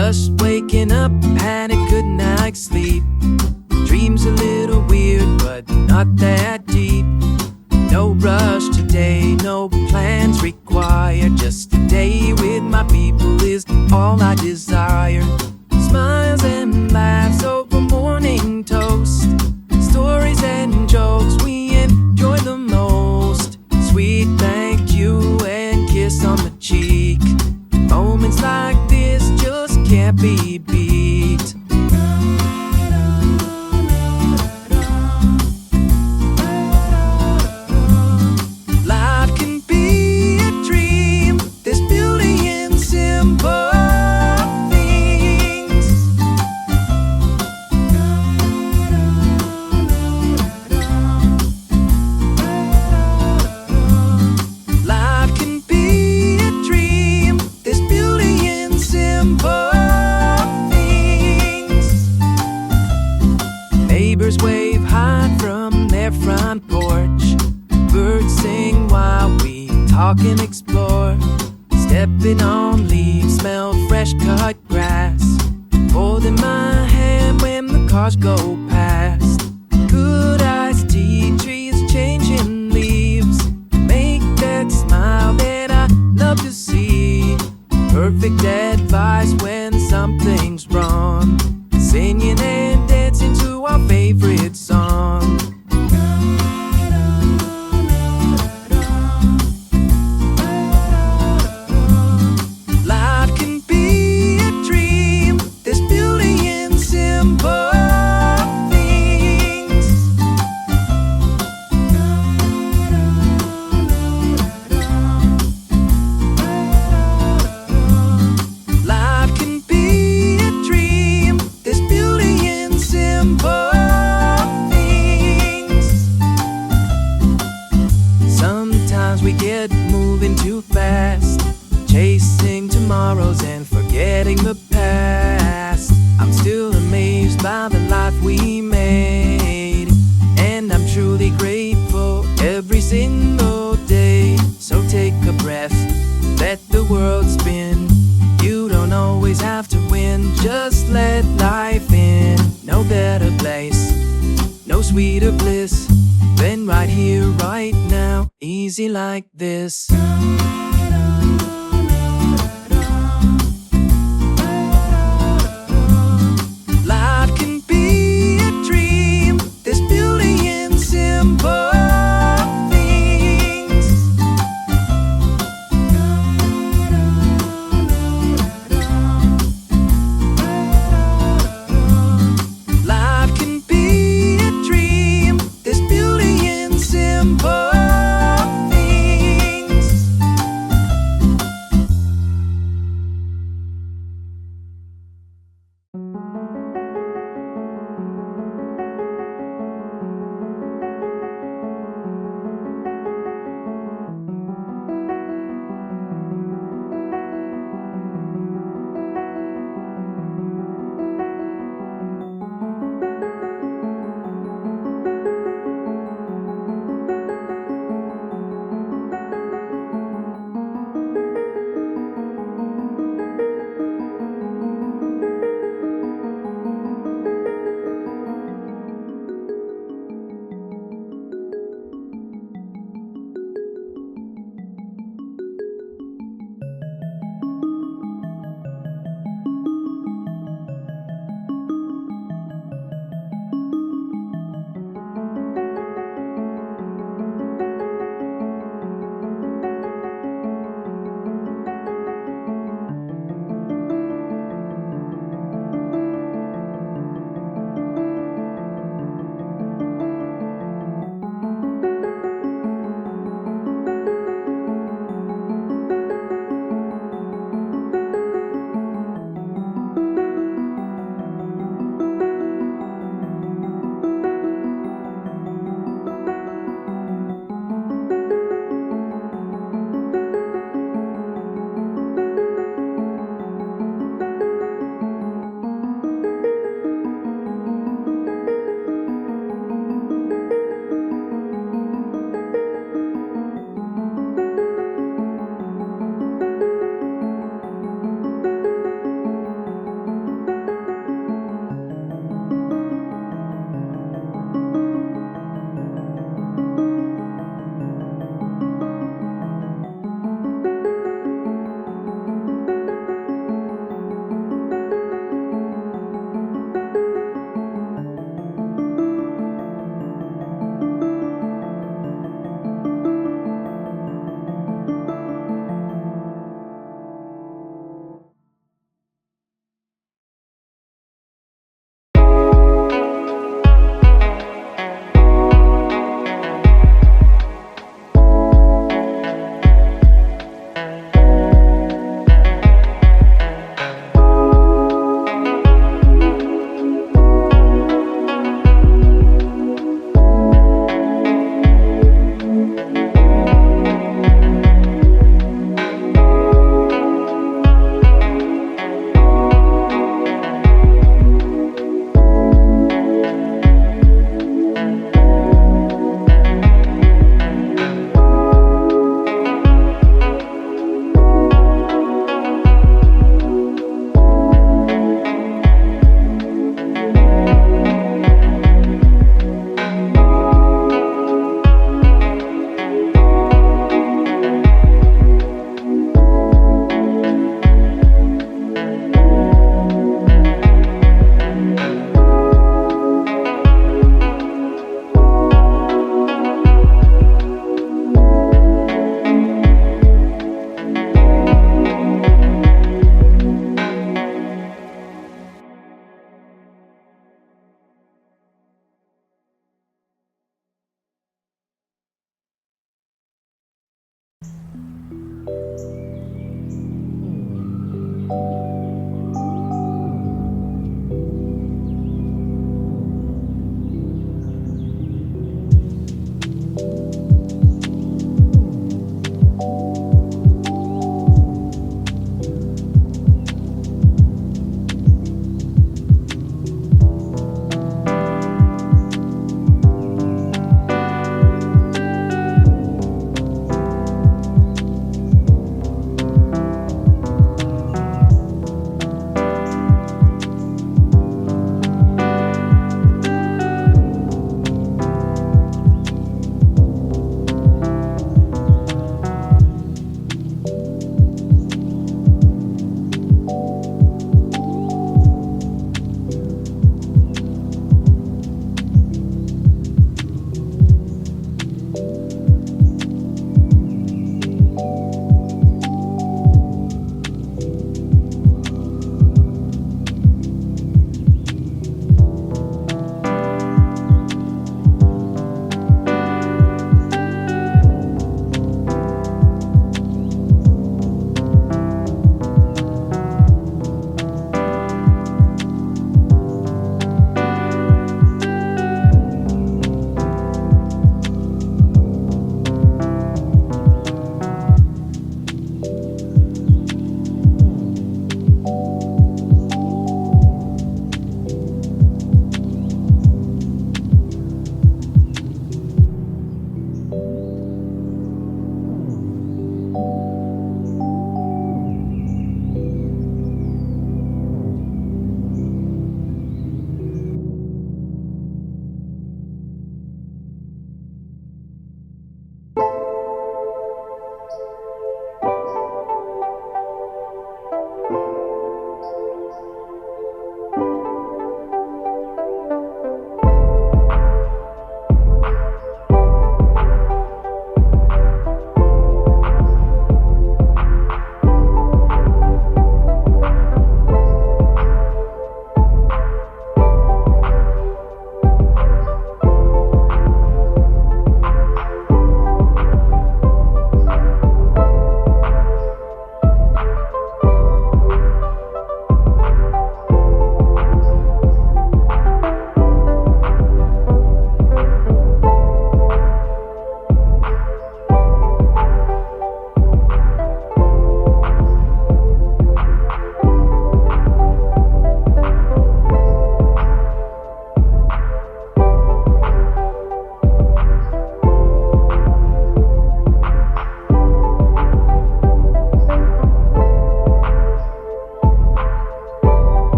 Just waking up, had a good night's sleep. Dreams a little weird, but not that deep. No rush today, no plans required. Just a day with my people is all I desire. Smiles and laughs over morning toast. Stories and jokes we enjoy the most. Sweet thank you and kiss on the cheek. Moments like this just can't be beat. Life can be a dream. There's beauty in simple things. Life can be a dream. There's beauty in simple things. Neighbors wave high from their front porch. Birds sing while we talk and explore. Stepping on leaves, smell fresh cut grass. Holding my hand when the cars go past. Good iced tea, trees changing leaves. Make that smile that I love to see. Perfect advice when something's wrong. Singing and dancing to our favorite song. Life can be a dream. There's beauty in simple things. Life can be a dream. There's beauty in simple things. Sometimes we get moving too fast, chasing tomorrows and forgetting the past. I'm still amazed by the life we made, and I'm truly grateful every single day. So take a breath, let the world spin. You don't always have to win, just let life in. No better place, no sweeter bliss than right here, right now, easy like this. Life can be a dream. There's beauty in simple things. Life can be a dream. There's beauty in simple things.